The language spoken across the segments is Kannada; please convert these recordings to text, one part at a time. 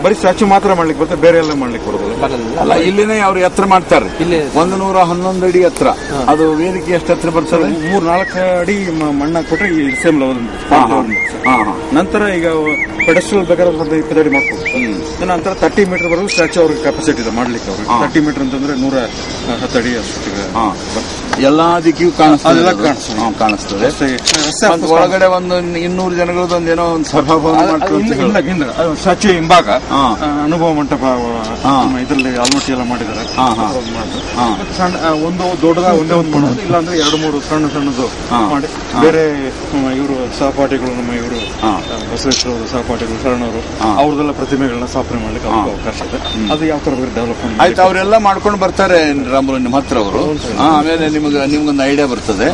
ಬರೀ ಸ್ಟ್ಯಾಚು ಮಾತ್ರ ಮಾಡ್ಲಿಕ್ಕೆ ಬರ್ತದೆ, ಬೇರೆ ಎಲ್ಲ ಮಾಡ್ಲಿಕ್ಕೆ ಬರೋದಿಲ್ಲ. ಅಲ್ಲ, ಇಲ್ಲಿನೇ ಅವ್ರು ಎತ್ತರ ಮಾಡ್ತಾರೆ. 111 ಅಡಿ ಎತ್ತರ. ಅದು ವೇದಿಕೆ ಎಷ್ಟು ಎತ್ತರ ಬರ್ತದೆ? 3-4 ಅಡಿ ಮಣ್ಣು ಕೊಟ್ರೆ ಈ ಸೇಮ್ ಲೆವೆಲ್. ನಂತರ ಈಗ ಪೆಡೆಸ್ಟ್ರಲ್ ಬೇಕಾದ್ರೆ 20 ಅಡಿ ಮಾಡ್ಬೋದು. ನಂತರ 30 ಮೀಟರ್ ಬರೋದು ಸ್ಟ್ಯಾಚು ಅವ್ರಿಗೆ ಕೆಪಾಸಿಟಿ ಇದೆ ಮಾಡ್ಲಿಕ್ಕೆ. ಅವ್ರಿಗೆ 30 ಮೀಟರ್ ಅಂತಂದ್ರೆ 110 ಅಡಿ ಅಷ್ಟು ಎಲ್ಲಾ ದಿಕ್ಕಿಗೂ ಕಾಣಿಸ್ತದೆ. ಒಳಗಡೆ ಒಂದು 200 ಜನಗಳದ್ದು ಏನೋ ಒಂದು ಸಭಾಭವನ ಸ್ಟ್ಯಾಚು ಹಿಂಭಾಗ ಅನುಭವ ಮಂಟಪ ಇದರಲ್ಲಿ ಆಲ್ಮೋಸ್ಟ್ ಎಲ್ಲ ಮಾಡಿದ್ದಾರೆ. ಸಣ್ಣ ಒಂದು ದೊಡ್ಡದ ಒಂದೇ ಒಂದು ಮಾಡೋದು, ಇಲ್ಲಾಂದ್ರೆ 2-3 ಸಣ್ಣದು ಮಾಡಿ ಬೇರೆ ಇವರು ಸಹಪಾಠಿಗಳು, ನಮ್ಮ ಇವರು ಬಸವೇಶ್ವರ ಸಹಪಾಠಿಗಳು, ಶರಣವರು ಅವ್ರದೆಲ್ಲ ಪ್ರತಿಮೆಗಳನ್ನ ಸ್ಥಾಪನೆ ಮಾಡ್ಲಿಕ್ಕೆ ಅವಕಾಶ ಇದೆ. ಅದು ಯಾವ ತರ ಡೆವಲಪ್ಮೆಂಟ್ ಆಯ್ತು. ಅವರೆಲ್ಲ ಮಾಡ್ಕೊಂಡು ಬರ್ತಾರೆ ರಾಮುಲು ನಿಮ್ಮ ಹತ್ರ ಅವರು. ಆಮೇಲೆ ನಿಮ್ಗೊಂದು ಐಡಿಯಾ ಬರ್ತದೆ.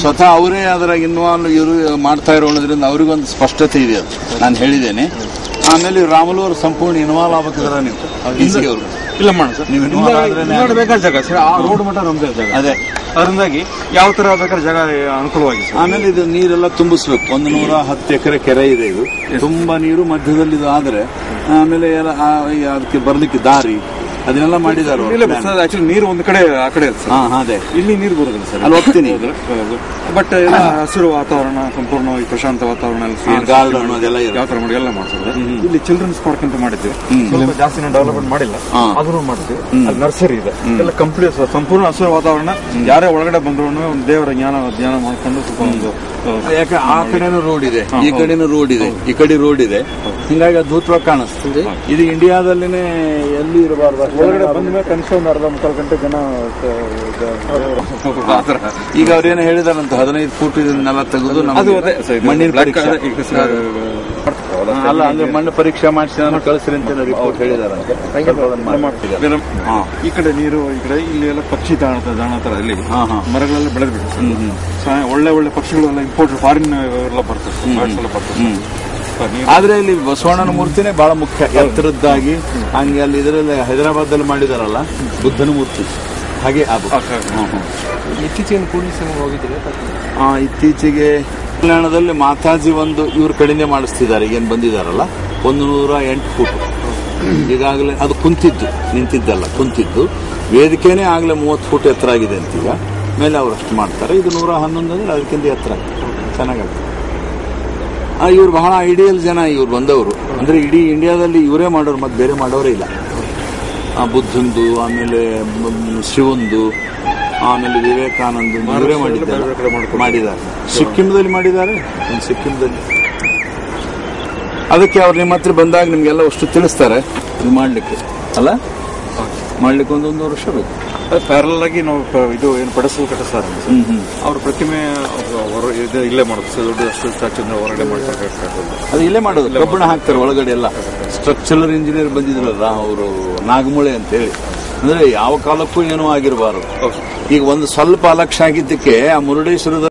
ಸ್ವತಃ ಅವರೇ ಅದರ ಇನ್ವಾಲ್ವ್ ಇವರು ಮಾಡ್ತಾ ಇರೋದ್ರಿಂದ ಅವ್ರಿಗೊಂದು ಸ್ಪಷ್ಟತೆ ಇದೆ. ಅದು ನಾನು ಹೇಳಿದ್ದೇನೆ. ಆಮೇಲೆ ರಾಮುಲು ಅವರು ಸಂಪೂರ್ಣ ಇನ್ವಾಲ್ವ್ ಆಗ್ಬೇಕಿದ್ರ ನೀವು ಅವರು ಇಲ್ಲ ಮಾಡೋಣ ಸರ್. ನೀವು ಬೇಕಾದ ಜಾಗ ಸರ್, ಆ ರೋಡ್ ಮಟ್ಟ ನಮ್ದೇ ಜಾಗ. ಅದೇ ಅದರಿಂದಾಗಿ ಯಾವ ತರ ಬೇಕಾದ್ರೆ ಜಾಗ ಅನುಕೂಲವಾಗಿ. ಆಮೇಲೆ ಇದು ನೀರೆಲ್ಲ ತುಂಬಿಸ್ಬೇಕು. 110 ಎಕರೆ ಕೆರೆ ಇದೆ. ಇದು ತುಂಬಾ ನೀರು ಮಧ್ಯದಲ್ಲಿ ಇದು ಆದ್ರೆ ಆಮೇಲೆ ಅದಕ್ಕೆ ಬರ್ಲಿಕ್ಕೆ ದಾರಿ ಅದನ್ನೆಲ್ಲ ಮಾಡಿದಾರೆ. ಆಕ್ಚುಲಿ ನೀರು ಒಂದು ಕಡೆ ಆ ಕಡೆ ಅದೇ ಇಲ್ಲಿ ನೀರು ಬರೋದಿಲ್ಲ ಸರ್. ಅಲ್ಲಿ ಹೋಗ್ತೀನಿ. ಬಟ್ ಎಲ್ಲ ಹಸಿರು ವಾತಾವರಣ, ಸಂಪೂರ್ಣವಾಗಿ ಪ್ರಶಾಂತ ವಾತಾವರಣ, ಗಾರ್ಡನ್ ಅದೆಲ್ಲ ಯಾವ ತರ ಮಾಡಿ ಎಲ್ಲ ಮಾಡ್ತಾರೆ. ಇಲ್ಲಿ ಚಿಲ್ಡ್ರನ್ಸ್ ಪಾರ್ಕ್ ಅಂತ ಮಾಡಿದ್ವಿ. ಸ್ವಲ್ಪ ಜಾಸ್ತಿ ಡೆವಲಪ್ಮೆಂಟ್ ಮಾಡಿಲ್ಲ, ಅದನ್ನು ಮಾಡ್ತೀವಿ. ಅಲ್ಲಿ ನರ್ಸರಿ ಇದೆ. ಎಲ್ಲ ಕಂಪ್ಲೀಟ್ ಸಂಪೂರ್ಣ ಹಸಿರು ವಾತಾವರಣ. ಯಾರೇ ಒಳಗಡೆ ಬಂದ್ರು ಒಂದು ದೇವರ ಧ್ಯಾನ ಮಾಡ್ಕೊಂಡು ಸ್ವಲ್ಪ ಒಂದು, ಯಾಕೆ ಆ ಕಡೆನೂ ರೋಡ್ ಇದೆ, ಈ ಕಡೆನೂ ರೋಡ್ ಇದೆ, ಈ ಕಡೆ ರೋಡ್ ಇದೆ. ಹಿಂಗಾಗಿ ಅದ್ಭುತವಾಗಿ ಕಾಣಿಸ್ತದೆ. ಇದು ಇಂಡಿಯಾದಲ್ಲಿನೇ ಎಲ್ಲಿ ಇರಬಾರ್ದು. ಒಳಗಡೆ ಬಂದ ಮೇಲೆ ಕನಿಷ್ಠ ಒಂದು 1/2-3 ಗಂಟೆ ಜನ. ಈಗ ಅವ್ರೇನು ಹೇಳಿದಾರಂತ 15 ಫೂಟ್ ಇದನ್ನೆಲ್ಲ ತೆಗೆದು ಮಣ್ಣಿನ ಪರೀಕ್ಷೆ ಅಲ್ಲ ಅಂದ್ರೆ ಮಣ್ಣು ಪರೀಕ್ಷೆ ಮಾಡಿಸಿ ನಾನು ಕಳಿಸ್ರಿ ಅಂತ ರಿಪೋರ್ಟ್ ಹೇಳಿದಾರಂತೆ. ಈ ಕಡೆ ನೀರು, ಈ ಕಡೆ ಇಲ್ಲಿ ಎಲ್ಲ ಪಕ್ಷಿ ದಾಣ ತರ ಇಲ್ಲಿ ಮರಗಳೆಲ್ಲ ಬೆಳೆದ್ಬಿಟ್ಟು ಒಳ್ಳೆ ಒಳ್ಳೆ ಪಕ್ಷಿಗಳೆಲ್ಲ ಇಂಪೋರ್ಟ್ ಫಾರಿನ್ ಎಲ್ಲ ಬರ್ತದೆ. ಆದ್ರೆ ಇಲ್ಲಿ ಬಸವಣ್ಣನ ಮೂರ್ತಿನೇ ಬಹಳ ಮುಖ್ಯ, ಎತ್ತರದ್ದಾಗಿ. ಹಂಗೆ ಅಲ್ಲಿ ಇದರಲ್ಲಿ ಹೈದರಾಬಾದ್ ಮಾಡಿದಾರಲ್ಲ ಬುದ್ಧನ ಮೂರ್ತಿ, ಹಾಗೆ ಇತ್ತೀಚೆಗೆ ಹೋಗಿದ್ರೆ ಇತ್ತೀಚೆಗೆ ಕಲ್ಯಾಣದಲ್ಲಿ ಮಾತಾಜಿ ಒಂದು ಇವ್ರ ಕಡೆನೇ ಮಾಡಿಸ್ತಿದ್ದಾರೆ. ಈಗೇನು ಬಂದಿದಾರಲ್ಲ 108 ಫೂಟ್ ಈಗಾಗಲೇ. ಅದು ಕುಂತಿದ್ದು, ನಿಂತಿದ್ದಲ್ಲ, ಕುಂತಿದ್ದು. ವೇದಿಕೆನೇ ಆಗ್ಲೇ 30 ಫೂಟ್ ಎತ್ತರ ಆಗಿದೆ ಅಂತೀಗ. ಮೇಲೆ ಅವ್ರು ಅಷ್ಟು ಮಾಡ್ತಾರೆ. ಇದು 111 ಅಂದ್ರೆ ಅದಕ್ಕಿಂತ ಎತ್ತರ ಚೆನ್ನಾಗಾಗ್ತದೆ. ಇವ್ರು ಬಹಳ ಐಡಿಯಲ್ ಜನ ಇವ್ರು ಬಂದವರು. ಅಂದ್ರೆ ಇಡೀ ಇಂಡಿಯಾದಲ್ಲಿ ಇವರೇ ಮಾಡೋರು, ಮತ್ತೆ ಬೇರೆ ಮಾಡೋರೇ ಇಲ್ಲ. ಬುದ್ಧಂದು, ಆಮೇಲೆ ಶಿವಂದು, ಆಮೇಲೆ ವಿವೇಕಾನಂದ ಇವರೇ ಮಾಡಿದ್ದಾರೆ. ಸಿಕ್ಕಿಂದಲ್ಲಿ ಮಾಡಿದ್ದಾರೆ. ಸಿಕ್ಕಿಂದಲ್ಲಿ ಅದಕ್ಕೆ ಅವ್ರು ನಿಮ್ಮ ಹತ್ರ ಬಂದಾಗ ನಿಮ್ಗೆಲ್ಲ ಅಷ್ಟು ತಿಳಿಸ್ತಾರೆ. ಇದು ಮಾಡ್ಲಿಕ್ಕೆ ಅಲ್ಲ, ಮಾಡ್ಲಿಕ್ಕೆ 1 ವರ್ಷ ಬೇಕು. ಪ್ಯಾರಲ್ ಆಗಿ ನಾವು ಇದು ಏನು ಪಡಿಸಲು ಕಟ್ಟಿಸ್ತಾರೆ. ಅವ್ರ ಪ್ರತಿಮೆ ಇಲ್ಲೇ ಮಾಡುತ್ತೆ. ದೊಡ್ಡ ಸ್ಟ್ಯಾಚು ಹೊರಗಡೆ ಮಾಡ್ತಾರೆ. ಅದು ಇಲ್ಲೇ ಮಾಡೋದು, ಕಬ್ಬಣ ಹಾಕ್ತಾರೆ ಒಳಗಡೆ ಎಲ್ಲ. ಸ್ಟ್ರಕ್ಚರಲ್ ಇಂಜಿನಿಯರ್ ಬಂದಿದ್ರಲ್ಲ ಅವರು, ನಾಗಮೂಳೆ ಅಂತ ಹೇಳಿ. ಅಂದ್ರೆ ಯಾವ ಕಾಲಕ್ಕೂ ಏನೂ ಆಗಿರಬಾರದು. ಈಗ ಒಂದು ಸ್ವಲ್ಪ ಅಲಕ್ಷ್ಯ ಆಗಿದ್ದಕ್ಕೆ ಆ ಮುರುಡೇಶ್ವರದ